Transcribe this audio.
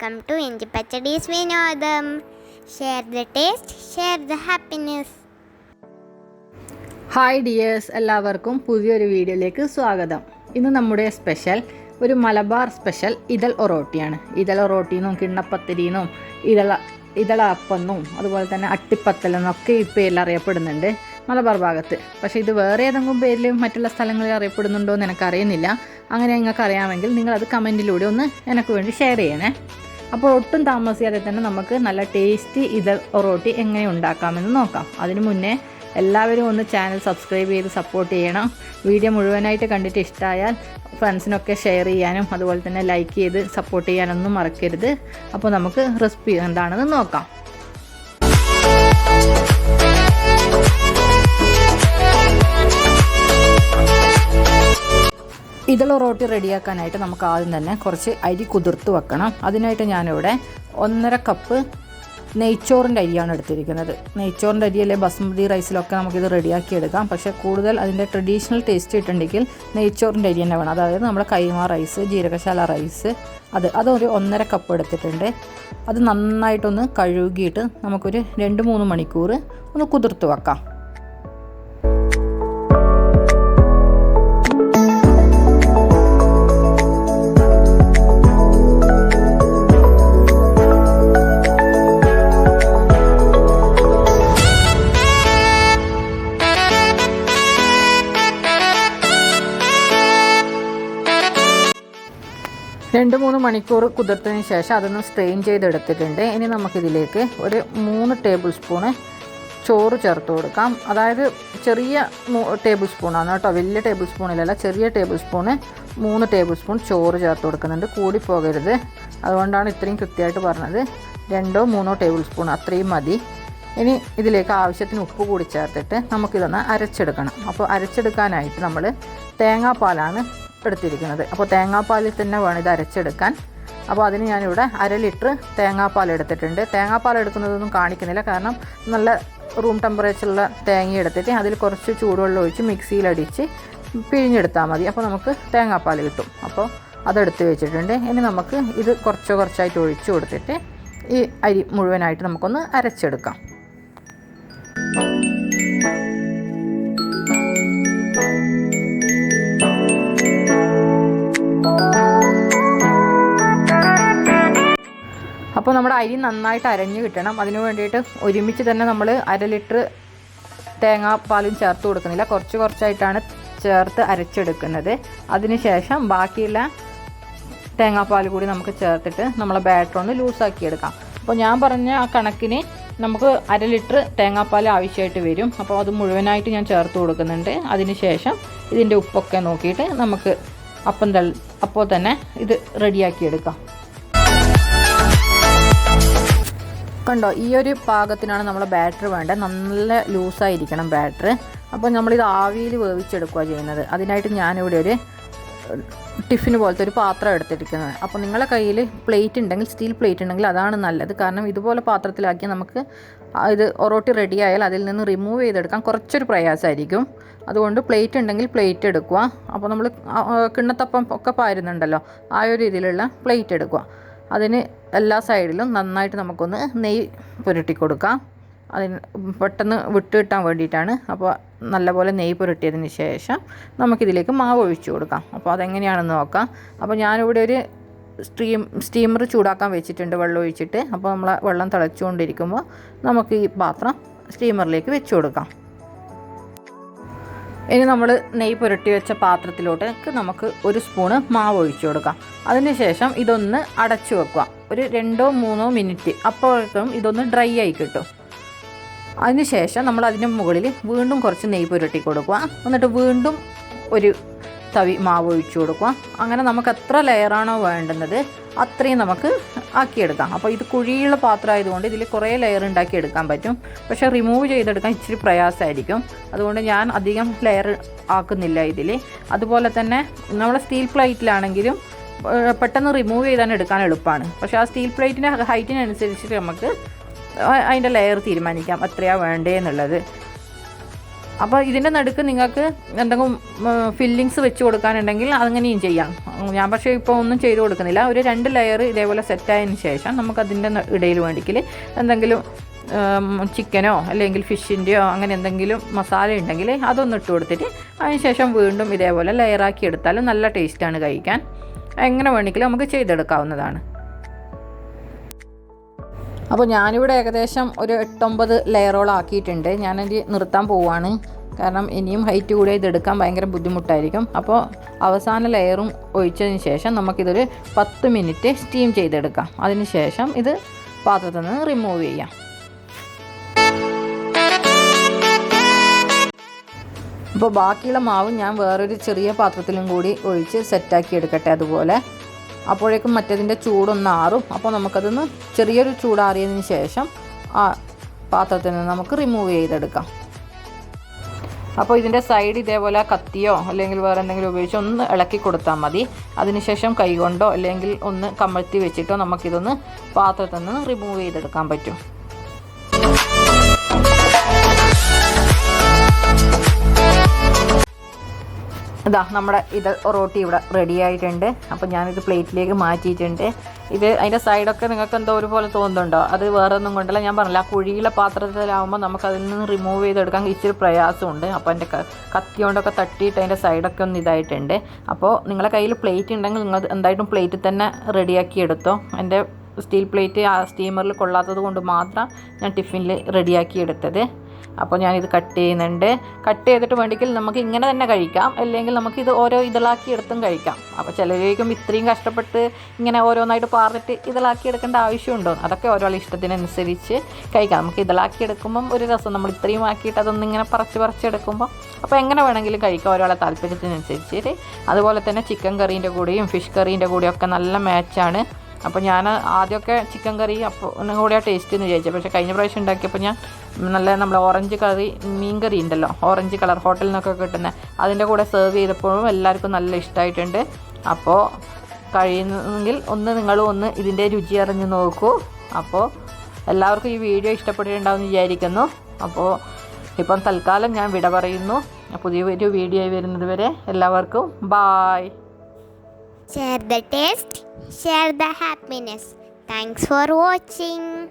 welcome to INJIPACHADI'S Vinodam. Share the taste, share the happiness. Hi dears, എല്ലാവർക്കും പുതിയൊരു വീഡിയോയിലേക്ക് സ്വാഗതം. ഇന്ന് നമ്മുടെ സ്പെഷ്യൽ ഒരു മലബാർ സ്പെഷ്യൽ ഇതൾ ഒറോട്ടിയാണ്. ഇതൾ ഒറോട്ടിന്നും കിണ്ണപ്പത്തിരിന്നും ഇഥലാപ്പന്നും അതുപോലെ തന്നെ അട്ടിപ്പത്തലെന്നൊക്കെ ഈ പേരിൽ അറിയപ്പെടുന്നുണ്ട് മലബാർ ഭാഗത്ത്. പക്ഷേ ഇത് വേറെ ഏതെങ്കിലും പേരിൽ മറ്റുള്ള സ്ഥലങ്ങളിൽ അറിയപ്പെടുന്നുണ്ടോ എന്ന് എനിക്കറിയുന്നില്ല. അങ്ങനെ നിങ്ങൾക്ക് അറിയാമെങ്കിൽ നിങ്ങളത് കമൻറ്റിലൂടെ ഒന്ന് എനിക്ക് വേണ്ടി ഷെയർ ചെയ്യണേ. അപ്പോൾ ഒട്ടും താമസിയാതെ തന്നെ നമുക്ക് നല്ല ടേസ്റ്റി ഇതൾ ഒറോട്ടി എങ്ങനെ ഉണ്ടാക്കാമെന്ന് നോക്കാം. അതിനു മുന്നേ എല്ലാവരും ഒന്ന് ചാനൽ സബ്സ്ക്രൈബ് ചെയ്ത് സപ്പോർട്ട് ചെയ്യണം. വീഡിയോ മുഴുവനായിട്ട് കണ്ടിട്ട് ഇഷ്ടമായാൽ ഫ്രണ്ട്സിനൊക്കെ ഷെയർ ചെയ്യാനും അതുപോലെ തന്നെ ലൈക്ക് ചെയ്ത് സപ്പോർട്ട് ചെയ്യാനൊന്നും മറക്കരുത്. അപ്പോൾ നമുക്ക് റെസിപ്പി എന്താണെന്ന് നോക്കാം. ഇതൾ ഒറോട്ടി റെഡിയാക്കാനായിട്ട് നമുക്ക് ആദ്യം തന്നെ കുറച്ച് അരി കുതിർത്ത് വെക്കണം. അതിനായിട്ട് ഞാനിവിടെ 1.5 കപ്പ് നെയ്ച്ചോറിൻ്റെ അരിയാണ് എടുത്തിരിക്കുന്നത്. നെയ്ച്ചോറിൻ്റെ അരിയല്ലേ ബസ്മതി റൈസിലൊക്കെ നമുക്കിത് റെഡിയാക്കി എടുക്കാം. പക്ഷേ കൂടുതൽ അതിൻ്റെ ട്രഡീഷണൽ ടേസ്റ്റ് കിട്ടുന്നുണ്ടെങ്കിൽ നെയ്ച്ചോറിൻ്റെ അരി തന്നെ വേണം. അതായത് നമ്മുടെ കൈമ റൈസ്, ജീരകശാല റൈസ്, അതൊരു 1.5 കപ്പ് എടുത്തിട്ടുണ്ട്. അത് നന്നായിട്ടൊന്ന് കഴുകിയിട്ട് നമുക്കൊരു 2-3 മണിക്കൂർ ഒന്ന് കുതിർത്ത് വെക്കാം. രണ്ട് 3 മണിക്കൂർ കുതിർത്തതിന് ശേഷം അതൊന്ന് സ്ട്രെയിൻ ചെയ്തെടുത്തിട്ടുണ്ട്. ഇനി നമുക്കിതിലേക്ക് ഒരു 3 ടേബിൾ സ്പൂണ് ചോറ് ചേർത്ത് കൊടുക്കാം. അതായത് ചെറിയ ടേബിൾ സ്പൂണാണ് കേട്ടോ, വലിയ ടേബിൾ സ്പൂണിലല്ല, ചെറിയ ടേബിൾ സ്പൂണ് 3 ടേബിൾ സ്പൂൺ ചോറ് ചേർത്ത് കൊടുക്കുന്നുണ്ട്. കൂടി പോകരുത്, അതുകൊണ്ടാണ് ഇത്രയും കൃത്യമായിട്ട് പറഞ്ഞത്. 2-3 ടേബിൾ സ്പൂൺ അത്രയും മതി. ഇനി ഇതിലേക്ക് ആവശ്യത്തിന് ഉപ്പ് കൂടി ചേർത്തിട്ട് നമുക്കിതൊന്ന് അരച്ചെടുക്കണം. അപ്പോൾ അരച്ചെടുക്കാനായിട്ട് നമ്മൾ തേങ്ങാപ്പാലാണ് എടുത്തിരിക്കുന്നത്. അപ്പോൾ തേങ്ങാപ്പാലിൽ തന്നെ വേണം ഇത് അരച്ചെടുക്കാൻ. അപ്പോൾ അതിന് ഞാനിവിടെ 1/2 ലിറ്റർ തേങ്ങാപ്പാൽ എടുത്തിട്ടുണ്ട്. തേങ്ങാപ്പാൽ എടുക്കുന്നതൊന്നും കാണിക്കുന്നില്ല, കാരണം നല്ല റൂം ടെമ്പറേച്ചറുള്ള തേങ്ങ എടുത്തിട്ട് അതിൽ കുറച്ച് ചൂടുവെള്ളം ഒഴിച്ച് മിക്സിയിലടിച്ച് പിഴിഞ്ഞെടുത്താൽ മതി. അപ്പോൾ നമുക്ക് തേങ്ങാപ്പാൽ കിട്ടും. അപ്പോൾ അതെടുത്ത് വെച്ചിട്ടുണ്ട്. ഇനി നമുക്ക് ഇത് കുറച്ചായിട്ട് ഒഴിച്ചു കൊടുത്തിട്ട് ഈ അരി മുഴുവനായിട്ട് നമുക്കൊന്ന് അരച്ചെടുക്കാം. അപ്പോൾ നമ്മുടെ അരി നന്നായിട്ട് അരഞ്ഞ് കിട്ടണം. അതിന് വേണ്ടിയിട്ട് ഒരുമിച്ച് തന്നെ നമ്മൾ 1/2 ലിറ്റർ തേങ്ങാപ്പാലും ചേർത്ത് കൊടുക്കുന്നില്ല, കുറച്ചായിട്ടാണ് ചേർത്ത് അരച്ചെടുക്കുന്നത്. അതിന് ശേഷം ബാക്കിയുള്ള തേങ്ങാപ്പാൽ കൂടി നമുക്ക് ചേർത്തിട്ട് നമ്മളെ ബാറ്റർ ഒന്ന് ലൂസാക്കി എടുക്കാം. അപ്പോൾ ഞാൻ പറഞ്ഞ ആ കണക്കിന് നമുക്ക് 1/2 ലിറ്റർ തേങ്ങാപ്പാൽ ആവശ്യമായിട്ട് വരും. അപ്പോൾ അത് മുഴുവനായിട്ട് ഞാൻ ചേർത്ത് കൊടുക്കുന്നുണ്ട്. അതിന് ശേഷം ഇതിൻ്റെ ഉപ്പൊക്കെ നോക്കിയിട്ട് നമുക്ക് അപ്പോൾ തന്നെ ഇത് റെഡിയാക്കി എടുക്കാം. കണ്ടോ, ഈ ഒരു പാകത്തിനാണ് നമ്മൾ ബാറ്റർ വേണ്ടത്. നല്ല ലൂസായിരിക്കണം ബാറ്റർ. അപ്പോൾ നമ്മളിത് ആവിയിൽ വേവിച്ചെടുക്കുക ചെയ്യുന്നത്. അതിനായിട്ട് ഞാനിവിടെ ഒരു ടിഫിന് പോലത്തെ ഒരു പാത്രം എടുത്തിരിക്കുന്നത്. അപ്പോൾ നിങ്ങളുടെ കയ്യിൽ പ്ലേറ്റ് ഉണ്ടെങ്കിൽ, സ്റ്റീൽ പ്ലേറ്റ് ഉണ്ടെങ്കിൽ അതാണ് നല്ലത്. കാരണം ഇതുപോലെ പാത്രത്തിലാക്കി നമുക്ക് ഇത് ഒറോട്ടി റെഡി ആയാൽ അതിൽ നിന്ന് റിമൂവ് ചെയ്തെടുക്കാൻ കുറച്ചൊരു പ്രയാസമായിരിക്കും. അതുകൊണ്ട് പ്ലേറ്റ് ഉണ്ടെങ്കിൽ പ്ലേറ്റ് എടുക്കുക. അപ്പോൾ നമ്മൾ കിണ്ണത്തപ്പം ഒക്കെ പാരുന്നുണ്ടല്ലോ, ആ ഒരു രീതിയിലുള്ള പ്ലേറ്റ് എടുക്കുക. അതിന് എല്ലാ സൈഡിലും നന്നായിട്ട് നമുക്കൊന്ന് നെയ്യ് പുരട്ടി കൊടുക്കാം. അതിന് പെട്ടെന്ന് വിട്ട് കിട്ടാൻ വേണ്ടിയിട്ടാണ്. അപ്പോൾ നല്ലപോലെ നെയ്യ് പുരട്ടിയതിന് ശേഷം നമുക്കിതിലേക്ക് മാവ് ഒഴിച്ചു കൊടുക്കാം. അപ്പോൾ അതെങ്ങനെയാണെന്ന് നോക്കാം. അപ്പോൾ ഞാനിവിടെ ഒരു സ്റ്റീമർ ചൂടാക്കാൻ വെച്ചിട്ടുണ്ട്, വെള്ളം ഒഴിച്ചിട്ട്. അപ്പോൾ നമ്മൾ വെള്ളം തിളച്ചുകൊണ്ടിരിക്കുമ്പോൾ നമുക്ക് ഈ പാത്രം സ്റ്റീമറിലേക്ക് വെച്ച് കൊടുക്കാം. ഇനി നമ്മൾ നെയ്യ് പുരട്ടി വെച്ച പാത്രത്തിലോട്ട് നമുക്ക് 1 സ്പൂണ് മാവ് ഒഴിച്ചു കൊടുക്കാം. അതിനുശേഷം ഇതൊന്ന് അടച്ചു വെക്കുക ഒരു 2-3 മിനിറ്റ്. അപ്പോഴേക്കും ഇതൊന്ന് ഡ്രൈ ആയി കിട്ടും. അതിനുശേഷം നമ്മൾ അതിൻ്റെ മുകളിൽ വീണ്ടും കുറച്ച് നെയ്യ് പുരട്ടി കൊടുക്കുക. എന്നിട്ട് വീണ്ടും ഒരു തവി മാവ് ഒഴിച്ചു കൊടുക്കുക. അങ്ങനെ നമുക്ക് എത്ര ലെയറാണോ വേണ്ടുന്നത് അത്രയും നമുക്ക് ആക്കിയെടുക്കാം. അപ്പോൾ ഇത് കുഴിയുള്ള പാത്രം ആയതുകൊണ്ട് ഇതിൽ കുറേ ലെയർ ഉണ്ടാക്കി എടുക്കാൻ പറ്റും. പക്ഷേ റിമൂവ് ചെയ്തെടുക്കാൻ ഇച്ചിരി പ്രയാസമായിരിക്കും. അതുകൊണ്ട് ഞാൻ അധികം ലെയർ ആക്കുന്നില്ല ഇതിൽ. അതുപോലെ തന്നെ നമ്മൾ സ്റ്റീൽ പ്ലേറ്റിലാണെങ്കിലും പെട്ടെന്ന് റിമൂവ് ചെയ്താൽ എടുക്കാൻ എളുപ്പമാണ്. പക്ഷേ ആ സ്റ്റീൽ പ്ലേറ്റിൻ്റെ ഹൈറ്റിനനുസരിച്ച് നമുക്ക് അതിൻ്റെ ലെയർ തീരുമാനിക്കാം എത്രയാണ് വേണ്ടതെന്നുള്ളത്. അപ്പോൾ ഇതിൻ്റെ നടുക്ക് നിങ്ങൾക്ക് എന്തെങ്കിലും ഫില്ലിങ്സ് വെച്ച് കൊടുക്കാനുണ്ടെങ്കിൽ അങ്ങനെയും ചെയ്യാം. ഞാൻ പക്ഷേ ഇപ്പോൾ ഒന്നും ചെയ്ത് കൊടുക്കുന്നില്ല. ഒരു 2 ലെയർ ഇതേപോലെ സെറ്റായതിന് ശേഷം നമുക്കതിൻ്റെ ഇടയിൽ വേണ്ടിക്കിൽ എന്തെങ്കിലും ചിക്കനോ അല്ലെങ്കിൽ ഫിഷിൻ്റെയോ അങ്ങനെ എന്തെങ്കിലും മസാല ഉണ്ടെങ്കിൽ അതൊന്ന് ഇട്ട് കൊടുത്തിട്ട് അതിന് ശേഷം വീണ്ടും ഇതേപോലെ ലെയറാക്കി എടുത്താലും നല്ല ടേസ്റ്റാണ് കഴിക്കാൻ. എങ്ങനെ വേണമെങ്കിലും നമുക്ക് ചെയ്തെടുക്കാവുന്നതാണ്. അപ്പോൾ ഞാനിവിടെ ഏകദേശം ഒരു 8-9 ലെയറോളം ആക്കിയിട്ടുണ്ട്. ഞാനത് നിർത്താൻ പോവുകയാണ്. കാരണം ഇനിയും ഹൈറ്റ് കൂടി ഇതെടുക്കാൻ ഭയങ്കര ബുദ്ധിമുട്ടായിരിക്കും. അപ്പോൾ അവസാന ലെയറും ഒഴിച്ചതിന് ശേഷം നമുക്കിതൊരു 10 മിനിറ്റ് സ്റ്റീം ചെയ്തെടുക്കാം. അതിന് ശേഷം ഇത് പാത്രത്തിൽ നിന്ന് റിമൂവ് ചെയ്യാം. അപ്പോൾ ബാക്കിയുള്ള മാവ് ഞാൻ വേറൊരു ചെറിയ പാത്രത്തിലും കൂടി ഒഴിച്ച് സെറ്റാക്കി എടുക്കട്ടെ അതുപോലെ. അപ്പോഴേക്കും മറ്റേതിൻ്റെ ചൂടൊന്ന് ആറും. അപ്പോൾ നമുക്കതൊന്ന് ചെറിയൊരു ചൂടാറിയതിന് ശേഷം ആ പാത്രത്തിൽ നിന്ന് നമുക്ക് റിമൂവ് ചെയ്തെടുക്കാം. അപ്പോൾ ഇതിൻ്റെ സൈഡ് ഇതേപോലെ കത്തിയോ അല്ലെങ്കിൽ വേറെ എന്തെങ്കിലും ഉപയോഗിച്ച് ഒന്ന് ഇളക്കി കൊടുത്താൽ മതി. അതിനുശേഷം കൈകൊണ്ടോ അല്ലെങ്കിൽ ഒന്ന് കമഴ്ത്തി വെച്ചിട്ടോ നമുക്കിതൊന്ന് പാത്രത്തിൽ നിന്ന് റിമൂവ് ചെയ്തെടുക്കാൻ പറ്റും. ഇതാ നമ്മുടെ ഇതൾ ഒറോട്ടി ഇവിടെ റെഡി ആയിട്ടുണ്ട്. അപ്പോൾ ഞാനിത് പ്ലേറ്റിലേക്ക് മാറ്റിയിട്ടുണ്ട്. ഇത് അതിൻ്റെ സൈഡൊക്കെ നിങ്ങൾക്ക് എന്തോ ഒരുപോലെ തോന്നുന്നുണ്ടോ? അത് വേറെ ഒന്നും കൊണ്ടല്ല, ഞാൻ പറഞ്ഞില്ല, ആ കുഴിയുള്ള പാത്രത്തിലാവുമ്പോൾ നമുക്കതിൽ നിന്ന് റിമൂവ് ചെയ്തെടുക്കാൻ ഇച്ചിരി പ്രയാസമുണ്ട്. അപ്പോൾ എൻ്റെ കത്തി കൊണ്ടൊക്കെ തട്ടിയിട്ട് അതിൻ്റെ സൈഡൊക്കെ ഒന്ന് ഇതായിട്ടുണ്ട്. അപ്പോൾ നിങ്ങളുടെ കയ്യിൽ പ്ലേറ്റ് ഉണ്ടെങ്കിൽ നിങ്ങൾ എന്തായിട്ടും പ്ലേറ്റിൽ തന്നെ റെഡിയാക്കി എടുത്തോ. എൻ്റെ സ്റ്റീൽ പ്ലേറ്റ് ആ സ്റ്റീമറിൽ കൊള്ളാത്തത് കൊണ്ട് മാത്രം ഞാൻ ടിഫിനിൽ റെഡിയാക്കി എടുത്തത്. അപ്പോൾ ഞാനിത് കട്ട് ചെയ്യുന്നുണ്ട്. കട്ട് ചെയ്തിട്ട് വേണമെങ്കിൽ നമുക്ക് ഇങ്ങനെ തന്നെ കഴിക്കാം, അല്ലെങ്കിൽ നമുക്കിത് ഓരോ ഇതളാക്കി എടുത്തും കഴിക്കാം. അപ്പോൾ ചിലരേക്കും ഇത്രയും കഷ്ടപ്പെട്ട് ഇങ്ങനെ ഓരോന്നായിട്ട് പാർന്നിട്ട് ഇതളാക്കി എടുക്കേണ്ട ആവശ്യമുണ്ടോ? അതൊക്കെ ഓരോ ഇഷ്ടത്തിനനുസരിച്ച് കഴിക്കാം. നമുക്ക് ഇതളാക്കി എടുക്കുമ്പം ഒരു രസം, നമ്മൾ ഇത്രയും ആക്കിയിട്ട് അതൊന്നിങ്ങനെ പറിച്ചെടുക്കുമ്പോൾ അപ്പോൾ എങ്ങനെ വേണമെങ്കിലും കഴിക്കാം, ഓരോളെ താല്പര്യത്തിനനുസരിച്ച്. അതുപോലെ തന്നെ ചിക്കൻ കറീൻ്റെ കൂടെയും ഫിഷ് കറീൻ്റെ കൂടെയും ഒക്കെ നല്ല മാച്ചാണ്. അപ്പോൾ ഞാൻ ആദ്യമൊക്കെ ചിക്കൻ കറി അപ്പോൾ കൂടെയാണ് ടേസ്റ്റ് എന്ന് വിചാരിച്ചത്. പക്ഷേ കഴിഞ്ഞ പ്രാവശ്യം ഉണ്ടാക്കിയപ്പോൾ ഞാൻ നമ്മുടെ ഓറഞ്ച് കറി, മീൻ കറി ഉണ്ടല്ലോ, ഓറഞ്ച് കളർ ഹോട്ടലിൽ നിന്നൊക്കെ കിട്ടുന്നത്, അതിൻ്റെ കൂടെ സെർവ് ചെയ്തപ്പോഴും എല്ലാവർക്കും നല്ല ഇഷ്ടമായിട്ടുണ്ട്. അപ്പോൾ കഴിയുന്നെങ്കിൽ നിങ്ങളും ഇതിൻ്റെ രുചി അറിഞ്ഞ് നോക്കൂ. അപ്പോൾ എല്ലാവർക്കും ഈ വീഡിയോ ഇഷ്ടപ്പെട്ടിട്ടുണ്ടാവുമെന്ന് വിചാരിക്കുന്നു. അപ്പോൾ ഇപ്പം തൽക്കാലം ഞാൻ വിട പറയുന്നു. പുതിയൊരു വീഡിയോ വരുന്നത് വരെ എല്ലാവർക്കും bye. Share the taste, share the happiness. Thanks for watching.